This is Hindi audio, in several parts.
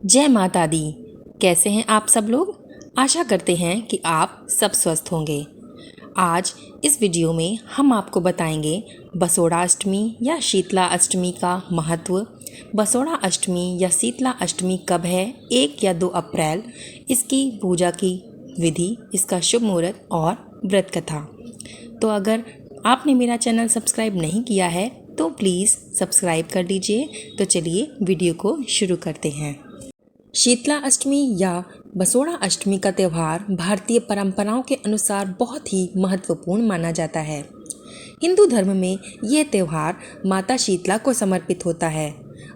जय माता दी। कैसे हैं आप सब लोग। आशा करते हैं कि आप सब स्वस्थ होंगे। आज इस वीडियो में हम आपको बताएंगे बसोड़ा अष्टमी या शीतला अष्टमी का महत्व। बसोड़ा अष्टमी या शीतला अष्टमी कब है, 1 या 2 अप्रैल, इसकी पूजा की विधि, इसका शुभ मुहूर्त और व्रत कथा। तो अगर आपने मेरा चैनल सब्सक्राइब नहीं किया है तो प्लीज़ सब्सक्राइब कर दीजिए। तो चलिए वीडियो को शुरू करते हैं। शीतला अष्टमी या बसोड़ा अष्टमी का त्यौहार भारतीय परंपराओं के अनुसार बहुत ही महत्वपूर्ण माना जाता है। हिंदू धर्म में यह त्यौहार माता शीतला को समर्पित होता है,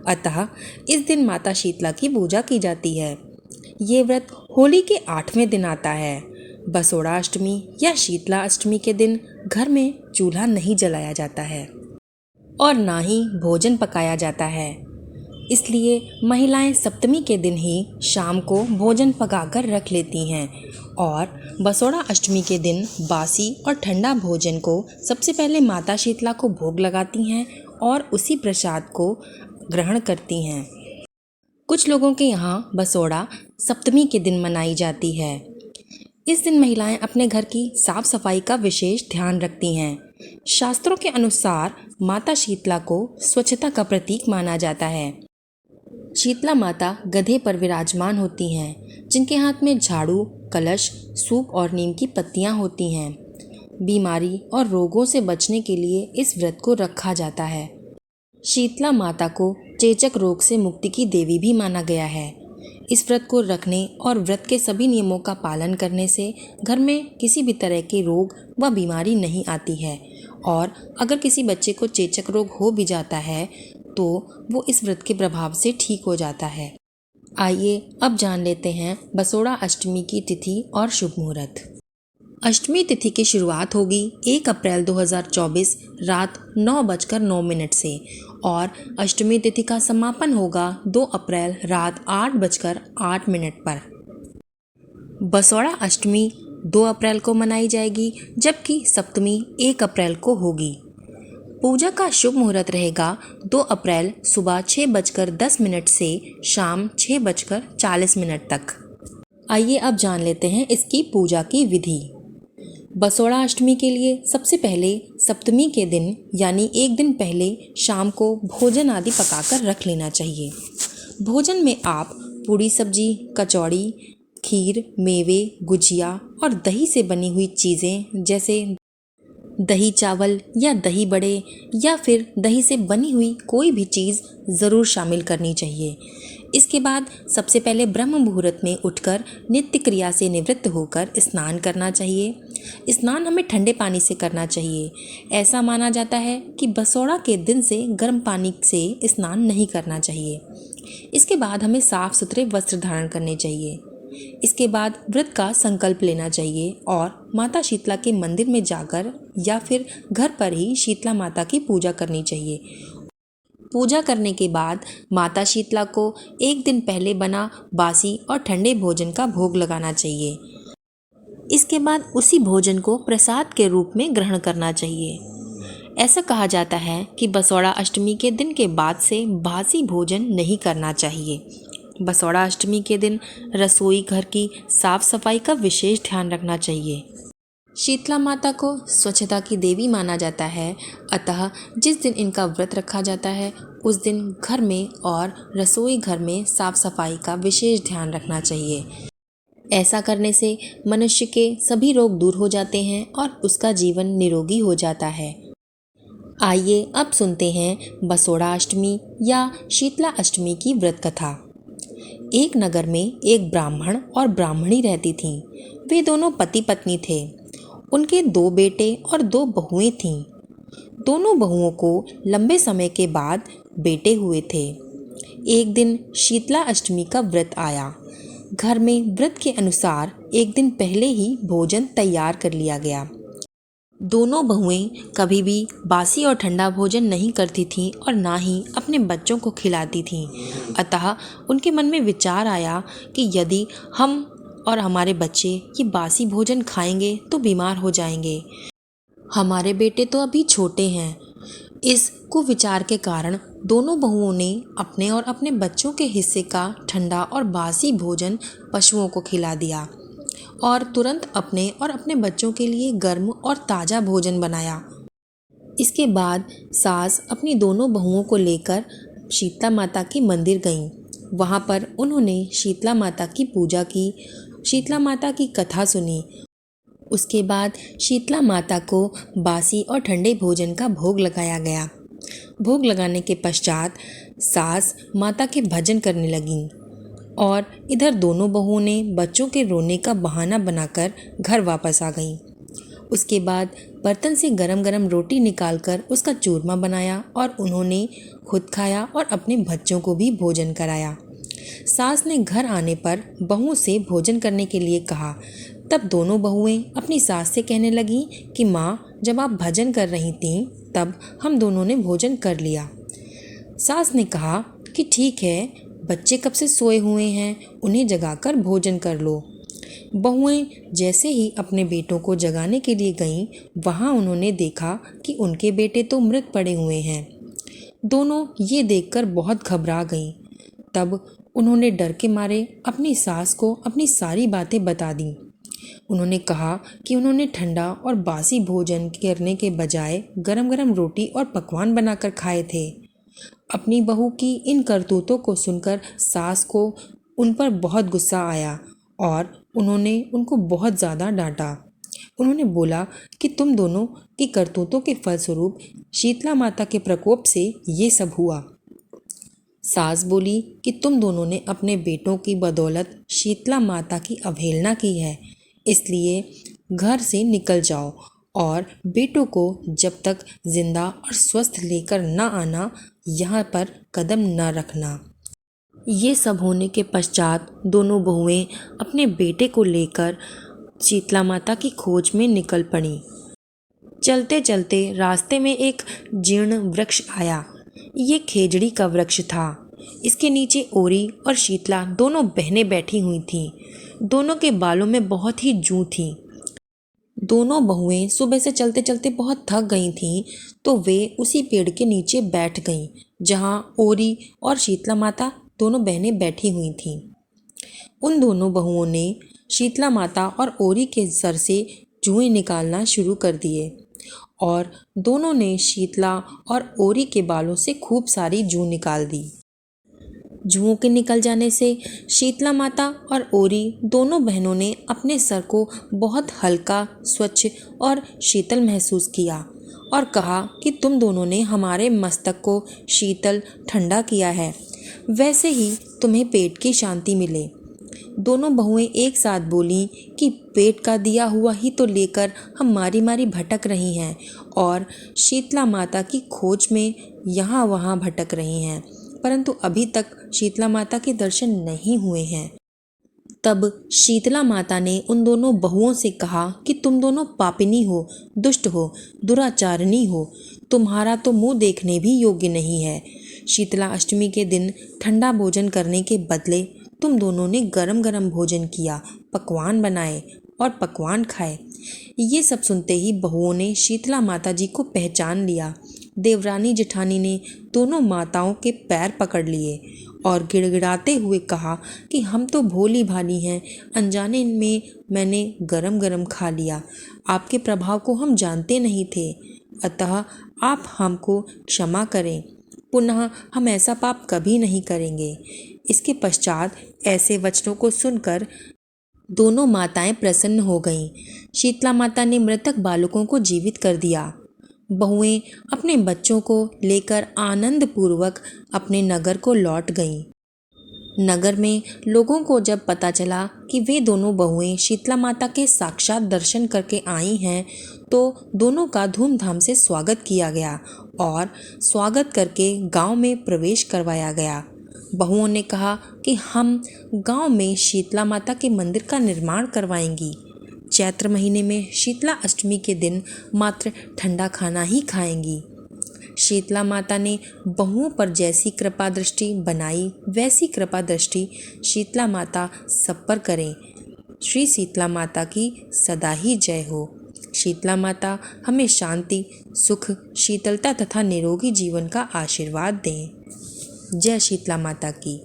अतः इस दिन माता शीतला की पूजा की जाती है। ये व्रत होली के 8वें दिन आता है। बसोड़ा अष्टमी या शीतला अष्टमी के दिन घर में चूल्हा नहीं जलाया जाता है और ना ही भोजन पकाया जाता है। इसलिए महिलाएं सप्तमी के दिन ही शाम को भोजन पकाकर रख लेती हैं और बसोड़ा अष्टमी के दिन बासी और ठंडा भोजन को सबसे पहले माता शीतला को भोग लगाती हैं और उसी प्रसाद को ग्रहण करती हैं। कुछ लोगों के यहाँ बसोड़ा सप्तमी के दिन मनाई जाती है। इस दिन महिलाएं अपने घर की साफ सफाई का विशेष ध्यान रखती हैं। शास्त्रों के अनुसार माता शीतला को स्वच्छता का प्रतीक माना जाता है। शीतला माता गधे पर विराजमान होती हैं, जिनके हाथ में झाड़ू, कलश, सूप और नीम की पत्तियां होती हैं। बीमारी और रोगों से बचने के लिए इस व्रत को रखा जाता है। शीतला माता को चेचक रोग से मुक्ति की देवी भी माना गया है। इस व्रत को रखने और व्रत के सभी नियमों का पालन करने से घर में किसी भी तरह के रोग व बीमारी नहीं आती है और अगर किसी बच्चे को चेचक रोग हो भी जाता है तो वो इस व्रत के प्रभाव से ठीक हो जाता है। आइए अब जान लेते हैं बसोड़ा अष्टमी की तिथि और शुभ मुहूर्त। अष्टमी तिथि की शुरुआत होगी 1 अप्रैल 2024 रात 9:09 से और अष्टमी तिथि का समापन होगा 2 अप्रैल रात 8:08 पर। बसोड़ा अष्टमी 2 अप्रैल को मनाई जाएगी, जबकि सप्तमी 1 अप्रैल को होगी। पूजा का शुभ मुहूर्त रहेगा 2 अप्रैल सुबह 6:10 से शाम 6:40 तक। आइए अब जान लेते हैं इसकी पूजा की विधि। बसोड़ा अष्टमी के लिए सबसे पहले सप्तमी के दिन यानी एक दिन पहले शाम को भोजन आदि पकाकर रख लेना चाहिए। भोजन में आप पूड़ी सब्जी, कचौड़ी, खीर, मेवे, गुजिया और दही से बनी हुई चीज़ें जैसे दही चावल या दही बड़े या फिर दही से बनी हुई कोई भी चीज़ ज़रूर शामिल करनी चाहिए। इसके बाद सबसे पहले ब्रह्म मुहूर्त में उठकर नित्य क्रिया से निवृत्त होकर स्नान करना चाहिए। स्नान हमें ठंडे पानी से करना चाहिए। ऐसा माना जाता है कि बसोड़ा के दिन से गर्म पानी से स्नान नहीं करना चाहिए। इसके बाद हमें साफ सुथरे वस्त्र धारण करने चाहिए। इसके बाद व्रत का संकल्प लेना चाहिए और माता शीतला के मंदिर में जाकर या फिर घर पर ही शीतला माता की पूजा करनी चाहिए। पूजा करने के बाद माता शीतला को एक दिन पहले बना बासी और ठंडे भोजन का भोग लगाना चाहिए। इसके बाद उसी भोजन को प्रसाद के रूप में ग्रहण करना चाहिए। ऐसा कहा जाता है कि बसोड़ा अष्टमी के दिन के बाद से बासी भोजन नहीं करना चाहिए। बसोड़ा अष्टमी के दिन रसोई घर की साफ सफाई का विशेष ध्यान रखना चाहिए। शीतला माता को स्वच्छता की देवी माना जाता है, अतः जिस दिन इनका व्रत रखा जाता है उस दिन घर में और रसोई घर में साफ सफाई का विशेष ध्यान रखना चाहिए। ऐसा करने से मनुष्य के सभी रोग दूर हो जाते हैं और उसका जीवन निरोगी हो जाता है। आइए अब सुनते हैं बसोड़ा अष्टमी या शीतला अष्टमी की व्रत कथा। एक नगर में एक ब्राह्मण और ब्राह्मणी रहती थीं। वे दोनों पति पत्नी थे। उनके 2 बेटे और 2 बहुएं थीं। दोनों बहुओं को लंबे समय के बाद बेटे हुए थे। एक दिन शीतला अष्टमी का व्रत आया। घर में व्रत के अनुसार एक दिन पहले ही भोजन तैयार कर लिया गया। दोनों बहुएं कभी भी बासी और ठंडा भोजन नहीं करती थीं और ना ही अपने बच्चों को खिलाती थीं। अतः उनके मन में विचार आया कि यदि हम और हमारे बच्चे ये बासी भोजन खाएंगे तो बीमार हो जाएंगे। हमारे बेटे तो अभी छोटे हैं। इस कुविचार के कारण दोनों बहुओं ने अपने और अपने बच्चों के हिस्से का ठंडा और बासी भोजन पशुओं को खिला दिया और तुरंत अपने और अपने बच्चों के लिए गर्म और ताज़ा भोजन बनाया। इसके बाद सास अपनी दोनों बहुओं को लेकर शीतला माता की मंदिर गईं। वहाँ पर उन्होंने शीतला माता की पूजा की, शीतला माता की कथा सुनी। उसके बाद शीतला माता को बासी और ठंडे भोजन का भोग लगाया गया। भोग लगाने के पश्चात सास माता के भजन करने लगीं और इधर दोनों बहुओं ने बच्चों के रोने का बहाना बनाकर घर वापस आ गईं। उसके बाद बर्तन से गरम गरम रोटी निकालकर उसका चूरमा बनाया और उन्होंने खुद खाया और अपने बच्चों को भी भोजन कराया। सास ने घर आने पर बहुओं से भोजन करने के लिए कहा। तब दोनों बहुएं अपनी सास से कहने लगीं कि माँ, जब आप भजन कर रही थीं तब हम दोनों ने भोजन कर लिया। सास ने कहा कि ठीक है, बच्चे कब से सोए हुए हैं, उन्हें जगाकर भोजन कर लो। बहुएं जैसे ही अपने बेटों को जगाने के लिए गईं, वहां उन्होंने देखा कि उनके बेटे तो मृत पड़े हुए हैं। दोनों ये देखकर बहुत घबरा गईं। तब उन्होंने डर के मारे अपनी सास को अपनी सारी बातें बता दीं। उन्होंने कहा कि उन्होंने ठंडा और बासी भोजन करने के बजाय गरम गरम रोटी और पकवान बनाकर खाए थे। अपनी बहू की इन करतूतों को सुनकर सास को उन पर बहुत गुस्सा आया और उन्होंने उनको बहुत ज़्यादा डांटा। उन्होंने बोला कि तुम दोनों की करतूतों के फलस्वरूप शीतला माता के प्रकोप से ये सब हुआ। सास बोली कि तुम दोनों ने अपने बेटों की बदौलत शीतला माता की अवहेलना की है, इसलिए घर से निकल जाओ और बेटों को जब तक जिंदा और स्वस्थ लेकर न आना, यहाँ पर कदम न रखना। ये सब होने के पश्चात दोनों बहुएं अपने बेटे को लेकर शीतला माता की खोज में निकल पड़ी। चलते चलते रास्ते में एक जीर्ण वृक्ष आया। ये खेजड़ी का वृक्ष था। इसके नीचे ओरी और शीतला दोनों बहनें बैठी हुई थीं। दोनों के बालों में बहुत ही जूं थी। दोनों बहुएं सुबह से चलते चलते बहुत थक गई थीं, तो वे उसी पेड़ के नीचे बैठ गईं जहां ओरी और शीतला माता दोनों बहनें बैठी हुई थीं। उन दोनों बहुओं ने शीतला माता और ओरी के सर से जुएं निकालना शुरू कर दिए और दोनों ने शीतला और ओरी के बालों से खूब सारी जूं निकाल दी। जुओं के निकल जाने से शीतला माता और ओरी दोनों बहनों ने अपने सर को बहुत हल्का, स्वच्छ और शीतल महसूस किया और कहा कि तुम दोनों ने हमारे मस्तक को शीतल ठंडा किया है, वैसे ही तुम्हें पेट की शांति मिले। दोनों बहुएं एक साथ बोलीं कि पेट का दिया हुआ ही तो लेकर हम मारी मारी भटक रही हैं और शीतला माता की खोज में यहाँ वहाँ भटक रही हैं, परंतु अभी तक शीतला माता के दर्शन नहीं हुए हैं। तब शीतला माता ने उन दोनों बहुओं से कहा कि तुम दोनों पापिनी हो, दुष्ट हो, दुराचारिणी हो, तुम्हारा तो मुंह देखने भी योग्य नहीं है। शीतला अष्टमी के दिन ठंडा भोजन करने के बदले तुम दोनों ने गरम गरम भोजन किया, पकवान बनाए और पकवान खाए। ये सब सुनते ही बहुओं ने शीतला माता जी को पहचान लिया। देवरानी जेठानी ने दोनों माताओं के पैर पकड़ लिए और गिड़गिड़ाते हुए कहा कि हम तो भोली भाली हैं, अनजाने में मैंने गरम गरम खा लिया। आपके प्रभाव को हम जानते नहीं थे, अतः आप हमको क्षमा करें। पुनः हम ऐसा पाप कभी नहीं करेंगे। इसके पश्चात ऐसे वचनों को सुनकर दोनों माताएं प्रसन्न हो गईं। शीतला माता ने मृतक बालकों को जीवित कर दिया। बहुएं अपने बच्चों को लेकर आनंद पूर्वक अपने नगर को लौट गईं। नगर में लोगों को जब पता चला कि वे दोनों बहुएं शीतला माता के साक्षात दर्शन करके आई हैं, तो दोनों का धूमधाम से स्वागत किया गया और स्वागत करके गांव में प्रवेश करवाया गया। बहुओं ने कहा कि हम गांव में शीतला माता के मंदिर का निर्माण करवाएंगी। चैत्र महीने में शीतला अष्टमी के दिन मात्र ठंडा खाना ही खाएंगी। शीतला माता ने बहुओं पर जैसी कृपा दृष्टि बनाई, वैसी कृपा दृष्टि शीतला माता सब पर करें। श्री शीतला माता की सदा ही जय हो। शीतला माता हमें शांति, सुख, शीतलता तथा निरोगी जीवन का आशीर्वाद दें। जय शीतला माता की।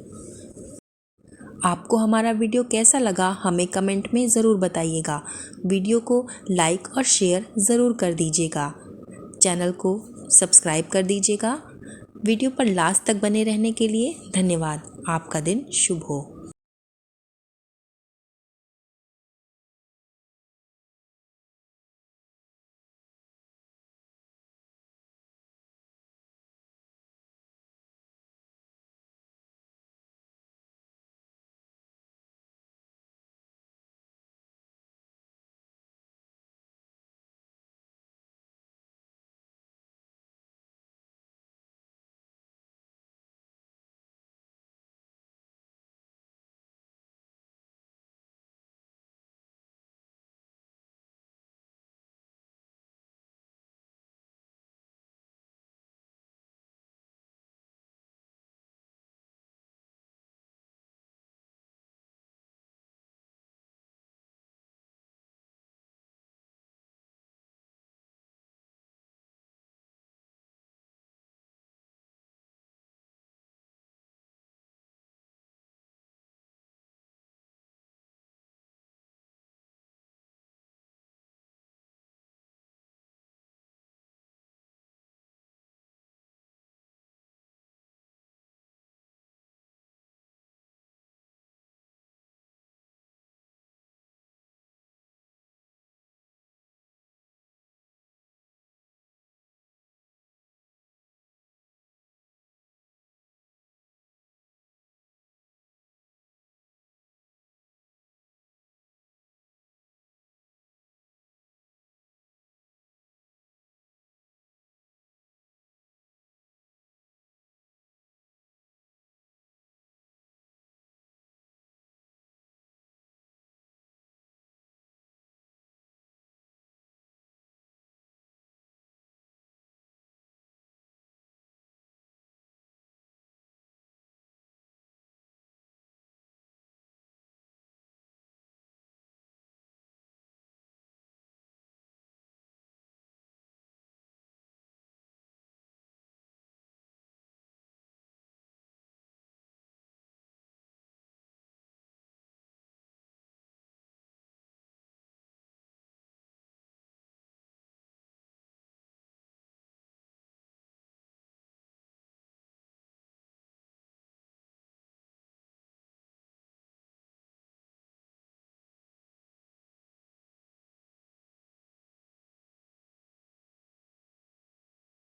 आपको हमारा वीडियो कैसा लगा हमें कमेंट में ज़रूर बताइएगा। वीडियो को लाइक और शेयर ज़रूर कर दीजिएगा। चैनल को सब्सक्राइब कर दीजिएगा। वीडियो पर लास्ट तक बने रहने के लिए धन्यवाद। आपका दिन शुभ हो।